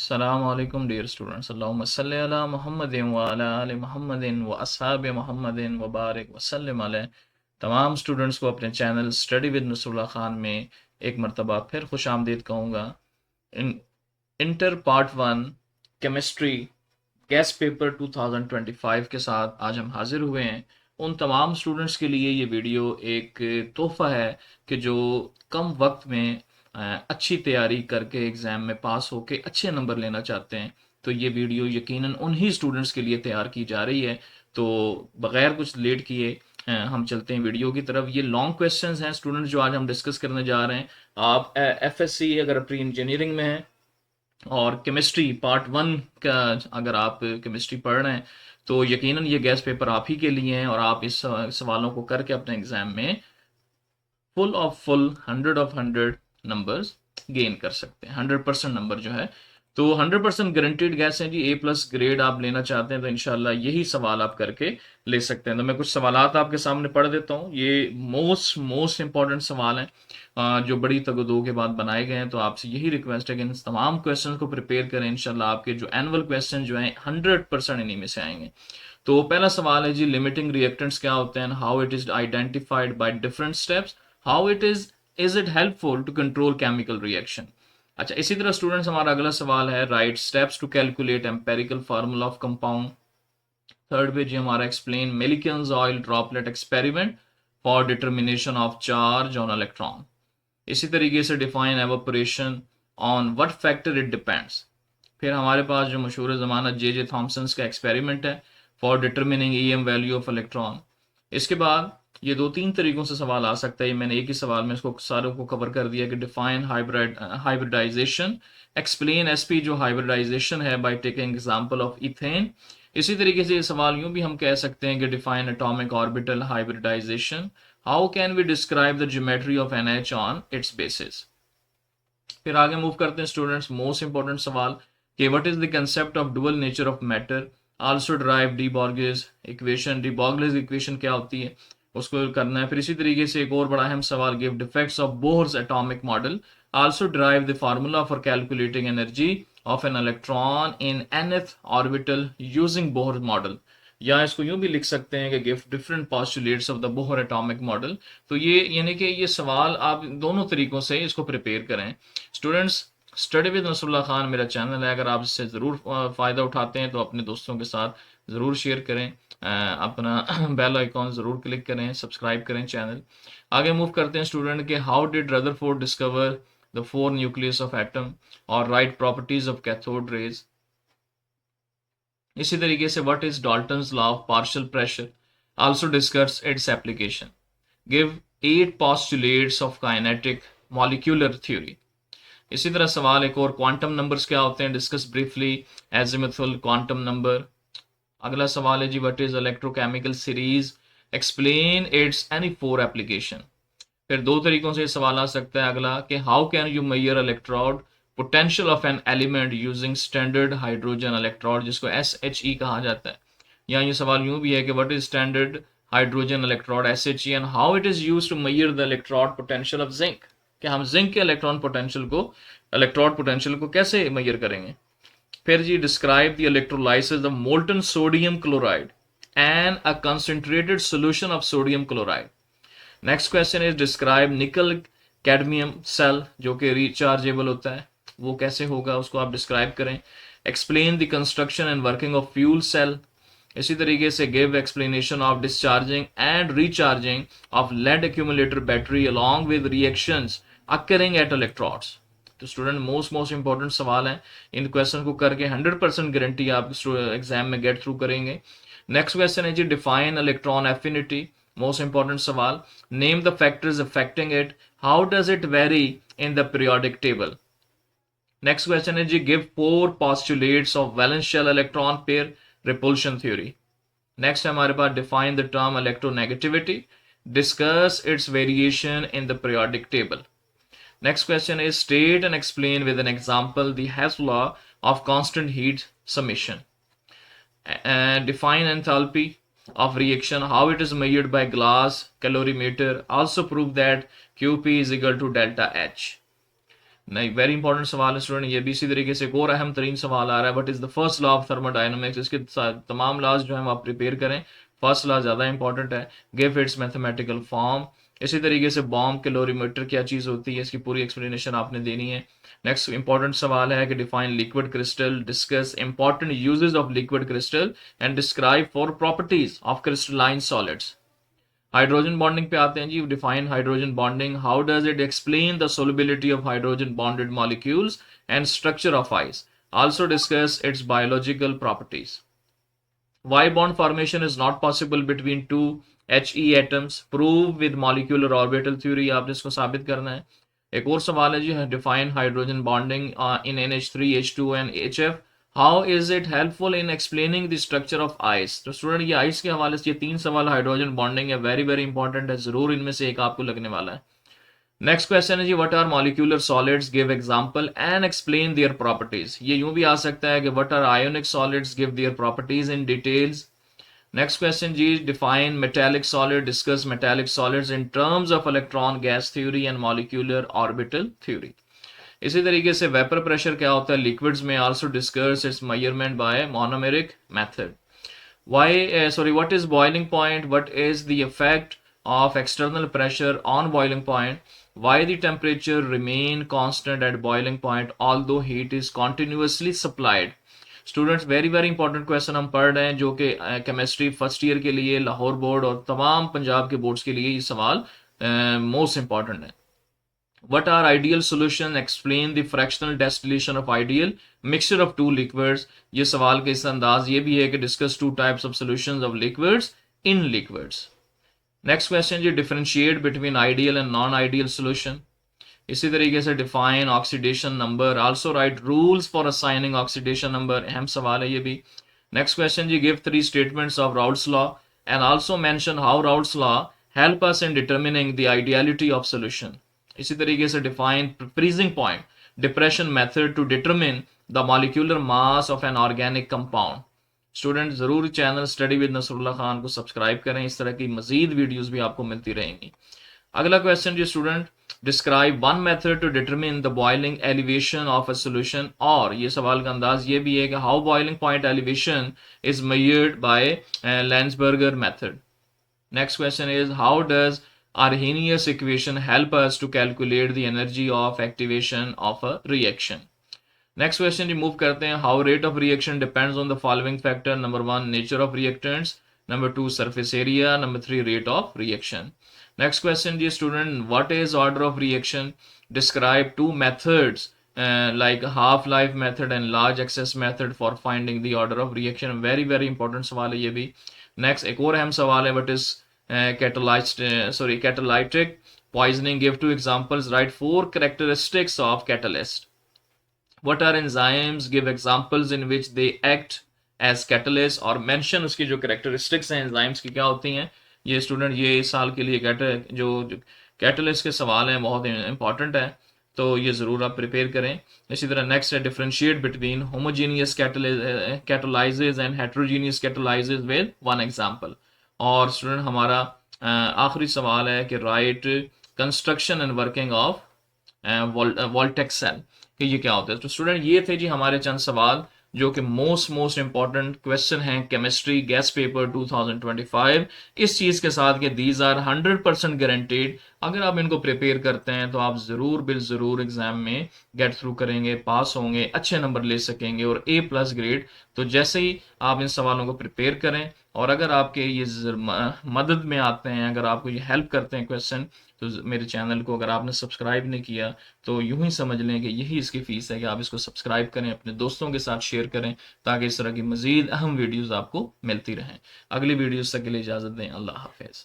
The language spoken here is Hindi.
अस्सलाम वालेकुम डियर स्टूडेंट्स। अल्लाहुम्मा सल्लि अला मुहम्मदिन व अला आलि मुहम्मदिन व अस्हाबि मुहम्मदिन व बारिक व सल्लिम अलैहि। तमाम स्टूडेंट्स को अपने channel study with Nasrullah Khan में एक मरतबा फिर खुश आमदीद कहूँगा। In inter part one chemistry guess paper 2025 के साथ आज हम हाजिर हुए हैं। उन तमाम स्टूडेंट्स के लिए ये वीडियो एक तोहफ़ा है कि जो कम वक्त में अच्छी तैयारी करके एग्ज़ाम में पास होके अच्छे नंबर लेना चाहते हैं। तो ये वीडियो यकीनन उन्हीं स्टूडेंट्स के लिए तैयार की जा रही है। तो बग़ैर कुछ लेट किए हम चलते हैं वीडियो की तरफ। ये लॉन्ग क्वेश्चंस हैं स्टूडेंट्स जो आज हम डिस्कस करने जा रहे हैं। आप एफएससी अगर प्री इंजीनियरिंग में हैं और केमिस्ट्री पार्ट वन का अगर आप केमिस्ट्री पढ़ रहे हैं तो यकीनन ये गेस्ट पेपर आप ही के लिए हैं और आप इस सवालों को करके अपने एग्जाम में full of full 100 numbers gain कर सकते हैं। 100% नंबर जो है तो 100% गारंटीड गैस है जी। A+ ग्रेड आप लेना चाहते हैं तो इंशाल्लाह यही सवाल आप करके ले सकते हैं। तो मैं कुछ सवालात आपके सामने पढ़ देता हूँ। ये मोस्ट इंपॉर्टेंट सवाल हैं जो बड़ी तगदो के बाद बनाए गए हैं। तो आपसे यही रिक्वेस्ट है कि इन तमाम क्वेश्चन को प्रिपेयर करें। इंशाल्लाह आपके जो एनुअल क्वेश्चन जो हैं 100% इन्हीं में से आएंगे। तो पहला सवाल है जी, लिमिटिंग रिएक्टेंट्स क्या होते हैं, how it is identified by different steps, how is it helpful to control chemical reaction. अच्छा, इसी तरह स्टूडेंट्स हमारा अगला सवाल है, right steps to calculate empirical formula of compound. Third पे जी हमारा explain Millikan's oil droplet experiment for determination of charge on electron. इसी तरीके से define evaporation, on what factor it depends. फिर हमारे पास जो मशहूर ज़माना जे थॉमसन का एक्सपेरिमेंट है for determining EM value of electron. इसके बाद ये दो तीन तरीकों से सवाल आ सकता है। मैंने एक ही सवाल में इसको सारों को कवर कर दिया कि डिफाइन हाइब्रिडाइजेशन, एक्सप्लेन एसपी जो हाइब्रिडाइजेशन है by taking example of ethane. इसी तरीके से ये सवाल यूं भी हम कह सकते हैं कि define atomic orbital hybridization, how can we describe the geometry of NH on its basis. फिर आगे मूव करते हैं स्टूडेंट्स, मोस्ट इंपॉर्टेंट सवाल कि what is the concept of dual nature of matter, also derive de Broglie's equation. De Broglie's equation क्या होती है उसको करना है। फिर इसी तरीके से एक और बड़ा अहम सवाल, give defects of Bohr's atomic model, also drive the formula for calculating energy of an electron in nth orbital using Bohr model. या इसको यूं भी लिख सकते हैं कि give different postulates of the Bohr atomic model. तो ये यानी कि ये सवाल आप दोनों तरीकों से इसको प्रिपेयर करें। Students, study with Nasrullah Khan मेरा चैनल है, अगर आप इससे ज़रूर फ़ायदा उठाते हैं तो अपने दोस्तों के साथ ज़रूर शेयर करें, अपना बेल आइकॉन ज़रूर क्लिक करें, सब्सक्राइब करें चैनल। आगे मूव करते हैं स्टूडेंट के, how did Rutherford discover the four nucleus of atom और write properties of cathode rays. इसी तरीके से what is Dalton's law of partial pressure, also discuss its application. Give 8 postulates of kinetic molecular theory. इसी तरह सवाल एक और, क्वांटम नंबर्स क्या होते हैं, discuss briefly azimuthal quantum number. अगला सवाल है जी, what is electrochemical series, explain its any four application. फिर दो तरीकों से सवाल आ सकता है अगला कि how can you measure electrode potential of an element using standard hydrogen electrode, जिसको SHE कहा जाता है। या ये सवाल यूं भी है कि what is standard hydrogen electrode SHE and how it is used to measure the electrode potential of zinc, कि हम जिंक के इलेक्ट्रोड पोटेंशियल को कैसे मेजर करेंगे। फिर जी, describe the electrolysis of molten sodium chloride and a concentrated solution of sodium chloride. Next question is describe nickel cadmium cell जो कि रिचार्जेबल होता है, वो कैसे होगा उसको आप डिस्क्राइब करें। Explain the construction and working of fuel cell. इसी तरीके से give explanation of discharging and recharging of lead accumulator battery along with reactions occurring at electrodes. तो स्टूडेंट मोस्ट इंपॉर्टेंट सवाल है, इन क्वेश्चन को करके 100% गारंटी आप एग्जाम में गेट थ्रू करेंगे। नेक्स्ट क्वेश्चन है जी, define electron affinity, most important सवाल। Name the factors affecting it, how does it vary in the periodic table. Next question है जी, give 4 postulates of valence shell electron pair repulsion theory. Next है हमारे पास, define the term electronegativity, discuss its variation in the periodic table. Next question is, state and explain with an example the Hess law of constant heat summation. Define enthalpy of reaction, how it is measured by glass calorimeter. Also prove that QP is equal to delta H. नहीं, वेरी इंपॉर्टेंट सवाल है स्टूडेंट, ये भी इसी तरीके से एक और अहम तरीन सवाल आ रहा है, what is the first law of thermodynamics. इसके तमाम लॉज जो है आप प्रिपेयर करें, फर्स्ट लॉ ज़्यादा इंपॉर्टेंट है, गिव इट्स मैथमेटिकल फॉर्म। इसी तरीके से बॉम्ब कैलोरीमीटर क्या चीज़ होती है, इसकी पूरी एक्सप्लेनेशन आपने देनी है। नेक्स्ट इंपॉर्टेंट सवाल है कि define liquid crystal, discuss important uses of liquid crystal and describe four properties of crystalline solids. Hydrogen bonding पे आते हैं जी, define hydrogen bonding, how does it explain the solubility of hydrogen bonded molecules and structure of ice, also discuss its biological properties. Why bond formation is not possible between two He atoms? Prove with molecular orbital theory। आपने इसको साबित करना है। एक और सवाल है जी, define hydrogen bonding in NH3, H2 and HF। How is it helpful in explaining the structure of ice? तो स्टूडेंट ये आइस के हवाले से ये 3 सवाल हाइड्रोजन बॉन्डिंग है, वेरी वेरी इंपॉर्टेंट है, जरूर इनमें से एक आपको लगने वाला है। नेक्स्ट क्वेश्चन है जी, what are molecular solids, give example and explain their properties. ये यूं भी आ सकता है कि what are ionic solids, give their properties in details. Next question जी, define metallic solid, discuss metallic solids in terms of electron gas theory and molecular orbital theory. इसी तरीके से वेपर प्रेशर क्या होता है लिक्विड्स में, also discuss its measurement by monomeric method. what is boiling point, what is the effect of external pressure on boiling point, why the temperature remain constant at boiling point although heat is continuously supplied। Students very very important question हम पढ़ रहे हैं, जो कि केमिस्ट्री फर्स्ट ईयर के लिए लाहौर बोर्ड और तमाम पंजाब के बोर्ड्स के लिए ये सवाल मोस्ट इंपॉर्टेंट है। What are ideal solution? Explain the fractional distillation of ideal mixture of two liquids। ये सवाल का इस अंदाज ये भी है कि discuss two types of solutions of liquids in liquids। Next question ji, differentiate between ideal and non-ideal solution। इसी तरीके से define oxidation number, also write rules for assigning oxidation number, अहम सवाल है ये भी। Next question ji, give 3 statements of Raoult's law and also mention how Raoult's law help us in determining the ideality of solution। इसी तरीके से define freezing point, depression method to determine the molecular mass of an organic compound. Student जरूर channel study with Nasrullah Khan को सब्सक्राइब करें, इस तरह की मजीद वीडियोस भी आपको मिलती रहेंगी। अगला क्वेश्चन जी student, describe one method to determine the boiling elevation of a solution. और ये सवाल का अंदाज ये भी है कि how boiling point elevation is measured by Landsberger method. Next question is, how does Arrhenius equation help us to calculate the energy of activation of a reaction। Next question जी मूव करते हैं, how rate of reaction depends on the following factor। Number 1 nature of reactants, number 2 surface area, number 3 rate of reaction। Next question ji student, what is order of reaction? Describe two methods like half life method and large excess method for finding the order of reaction। very very important सवाल है ये भी। Next एक और अहम सवाल है, what is catalytic poisoning, give 2 examples, write 4 characteristics of catalyst। what are enzymes, give examples in which they act as catalyst और mention उसकी जो characteristics हैं enzymes की क्या होती हैं। ये स्टूडेंट ये इस साल के लिए जो कैटलिस्ट के सवाल हैं बहुत इंपॉर्टेंट है, तो ये ज़रूर आप प्रिपेयर करें। इसी तरह नेक्स्ट है, differentiate between homogeneous catalysis and heterogeneous catalysis with 1 example. और स्टूडेंट हमारा आखिरी सवाल है कि write construction and working of voltaic cell, कि ये क्या होता है। तो स्टूडेंट ये थे जी हमारे चंद सवाल जो कि मोस्ट इंपॉर्टेंट क्वेश्चन हैं केमिस्ट्री गैस पेपर 2025। इस चीज़ के साथ कि दीज आर 100% गारंटीड, अगर आप इनको प्रिपेयर करते हैं तो आप ज़रूर एग्जाम में गेट थ्रू करेंगे, पास होंगे, अच्छे नंबर ले सकेंगे और A+ ग्रेड। तो जैसे ही आप इन सवालों को प्रिपेयर करें और अगर आपके ये मदद में आते हैं, अगर आपको ये हेल्प करते हैं क्वेश्चन, तो मेरे चैनल को अगर आपने सब्सक्राइब नहीं किया तो यूं ही समझ लें कि यही इसकी फ़ीस है कि आप इसको सब्सक्राइब करें, अपने दोस्तों के साथ शेयर करें, ताकि इस तरह की मज़ीद अहम वीडियोज़ आपको मिलती रहें। अगली वीडियोज़ तक के लिए इजाज़त दें। अल्लाह हाफ़िज़।